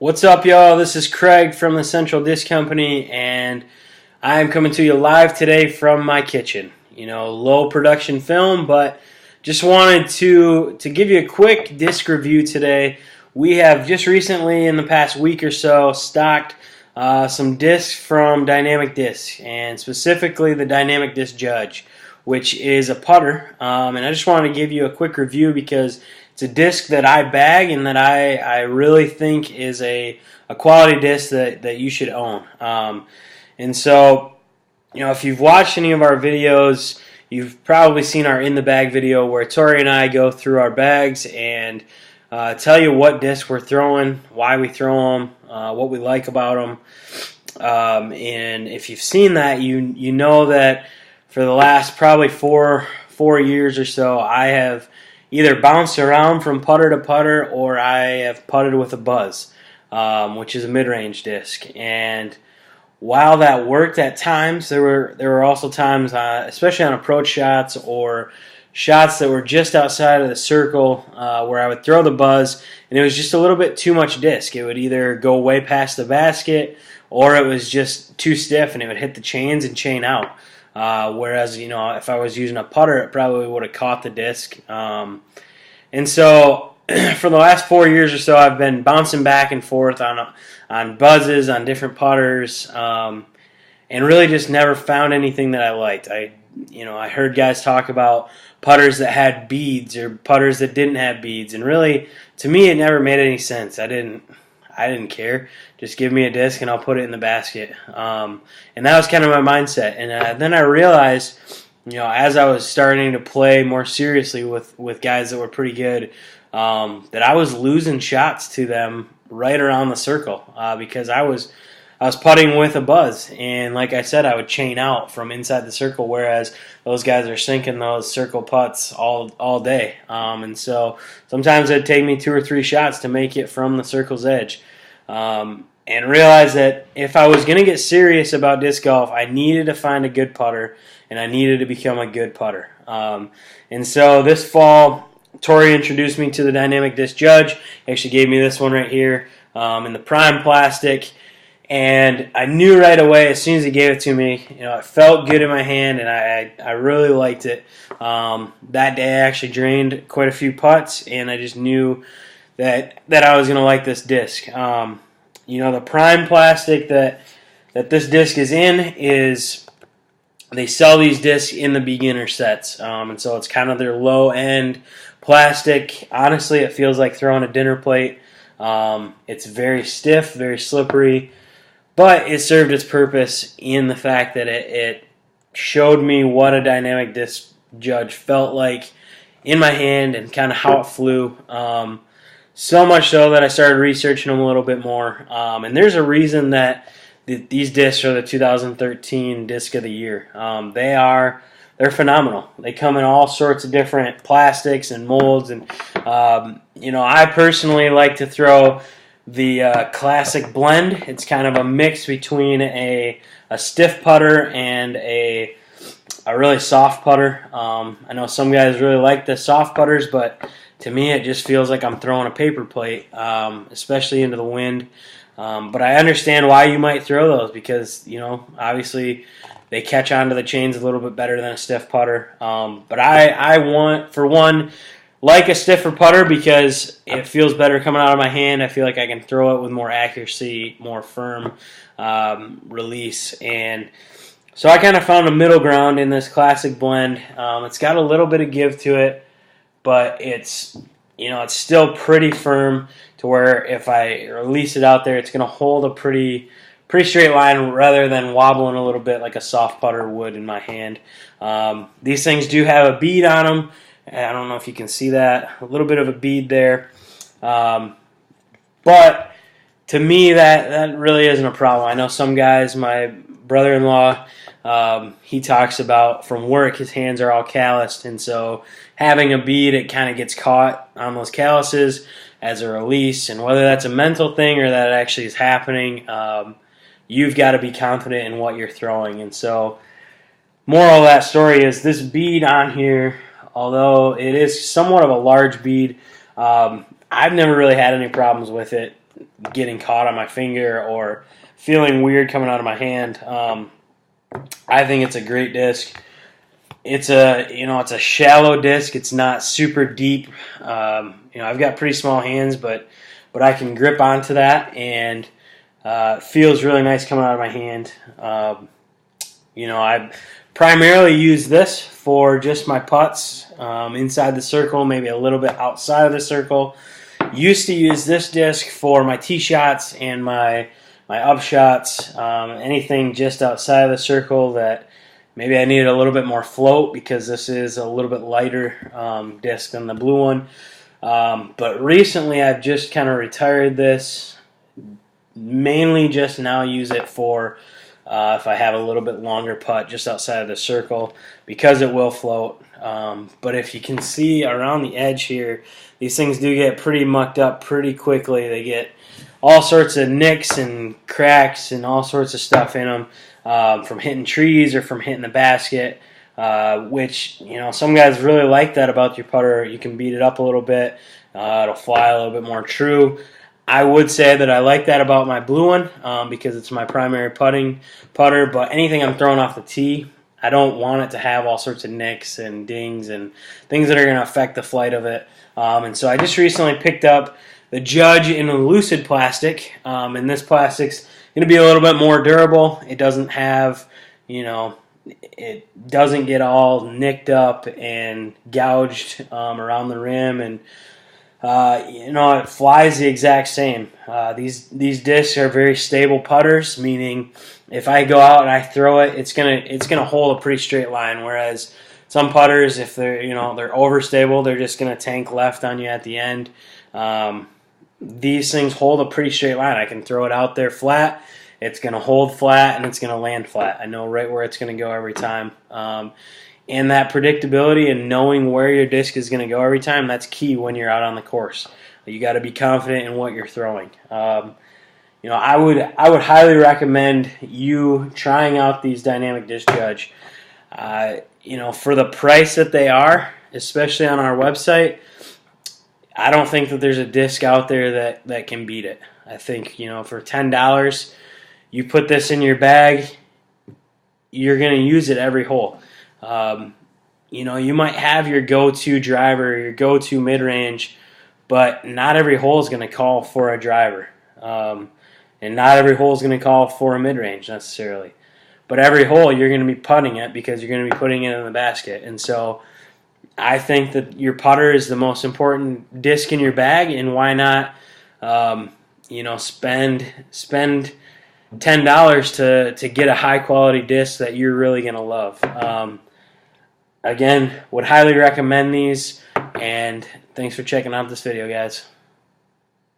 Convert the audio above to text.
What's up, y'all? This is Craig from the Central Disc Company, and I'm coming to you live today from my kitchen. Low production film, but just wanted to give you a quick disc review today. We have just recently, in the past week or so, stocked some discs from Dynamic Disc, and specifically the Dynamic Disc Judge, which is a putter. And I just wanted to give you a quick review because it's a disc that I bag and that I really think is a quality disc that you should own. And so, if you've watched any of our videos, you've probably seen our In the Bag video where Tori and I go through our bags and tell you what discs we're throwing, why we throw them, what we like about them. And if you've seen that, you know that for the last probably four years or so, I have either bounced around from putter to putter or I have putted with a Buzz, which is a mid-range disc. And while that worked at times, there were also times, especially on approach shots or shots that were just outside of the circle, where I would throw the Buzz and it was just a little bit too much disc. It would either go way past the basket or it was just too stiff and it would hit the chains and chain out. Whereas, if I was using a putter, it probably would have caught the disc. And so for the last 4 years or so, I've been bouncing back and forth on Buzzes, on different putters, and really just never found anything that I liked. I heard guys talk about putters that had beads or putters that didn't have beads, and really, to me, it never made any sense. I didn't care. Just give me a disc and I'll put it in the basket. And that was kind of my mindset. And then I realized, as I was starting to play more seriously with guys that were pretty good, that I was losing shots to them right around the circle because I was putting with a Buzz. And like I said, I would chain out from inside the circle, whereas those guys are sinking those circle putts all day. And so sometimes it'd take me 2 or 3 shots to make it from the circle's edge. And realized that if I was going to get serious about disc golf, I needed to find a good putter, and I needed to become a good putter. And so this fall, Tori introduced me to the Dynamic Disc Judge. He actually gave me this one right here in the prime plastic. And I knew right away, as soon as he gave it to me, it felt good in my hand, and I really liked it. That day I actually drained quite a few putts, and I just knew that I was going to like this disc. The prime plastic that this disc is in is, they sell these discs in the beginner sets. And so it's kind of their low-end plastic. Honestly, it feels like throwing a dinner plate. It's very stiff, very slippery, but it served its purpose in the fact that it showed me what a Dynamic Disc Judge felt like in my hand and kind of how it flew. So much so that I started researching them a little bit more. And there's a reason that these discs are the 2013 Disc of the Year. They're phenomenal. They come in all sorts of different plastics and molds. And, I personally like to throw the Classic Blend. It's kind of a mix between a stiff putter and a really soft putter. I know some guys really like the soft putters, but to me, it just feels like I'm throwing a paper plate, especially into the wind. But I understand why you might throw those because, obviously they catch onto the chains a little bit better than a stiff putter. But I want, for one, like a stiffer putter because it feels better coming out of my hand. I feel like I can throw it with more accuracy, more firm release. And so I kind of found a middle ground in this Classic Blend. It's got a little bit of give to it, but it's still pretty firm to where if I release it out there, it's going to hold a pretty straight line rather than wobbling a little bit like a soft putter would in my hand. These things do have a bead on them. I don't know if you can see that. A little bit of a bead there. But to me, that really isn't a problem. I know some guys, my brother-in-law, he talks about from work his hands are all calloused, and so having a bead, it kind of gets caught on those calluses as a release, and whether that's a mental thing or that it actually is happening, you've got to be confident in what you're throwing. And so moral of that story is this bead on here, although it is somewhat of a large bead, I've never really had any problems with it. getting caught on my finger or feeling weird coming out of my hand. I think it's a great disc. It's a shallow disc. It's not super deep. I've got pretty small hands, but I can grip onto that, and it feels really nice coming out of my hand. I primarily use this for just my putts inside the circle, maybe a little bit outside of the circle. Used to use this disc for my tee shots and my up shots, anything just outside of the circle that maybe I needed a little bit more float, because this is a little bit lighter disc than the blue one. But recently I've just kind of retired this, mainly just now use it for if I have a little bit longer putt just outside of the circle, because it will float. But if you can see around the edge here, these things do get pretty mucked up pretty quickly. They get all sorts of nicks and cracks and all sorts of stuff in them from hitting trees or from hitting the basket, which, some guys really like that about your putter. You can beat it up a little bit. It'll fly a little bit more true. I would say that I like that about my blue one because it's my primary putter, but anything I'm throwing off the tee, I don't want it to have all sorts of nicks and dings and things that are going to affect the flight of it. And so I just recently picked up the Judge in a Lucid plastic, and this plastic's going to be a little bit more durable. It doesn't have, it doesn't get all nicked up and gouged around the rim, and it flies the exact same. These discs are very stable putters, meaning if I go out and I throw it, it's gonna hold a pretty straight line. Whereas some putters, if they're they're overstable, they're just gonna tank left on you at the end. These things hold a pretty straight line. I can throw it out there flat. It's gonna hold flat and it's gonna land flat. I know right where it's gonna go every time. And that predictability and knowing where your disc is going to go every time, that's key when you're out on the course. You got to be confident in what you're throwing. I would highly recommend you trying out these Dynamic Disc Judge. For the price that they are, especially on our website, I don't think that there's a disc out there that can beat it. I think, for $10, you put this in your bag, you're going to use it every hole. You might have your go-to driver, your go-to mid-range, but not every hole is going to call for a driver. And not every hole is going to call for a mid-range necessarily. But every hole you're going to be putting it because you're going to be putting it in the basket. And so I think that your putter is the most important disc in your bag, and why not spend $10 to get a high-quality disc that you're really going to love. Again, would highly recommend these, and thanks for checking out this video, guys.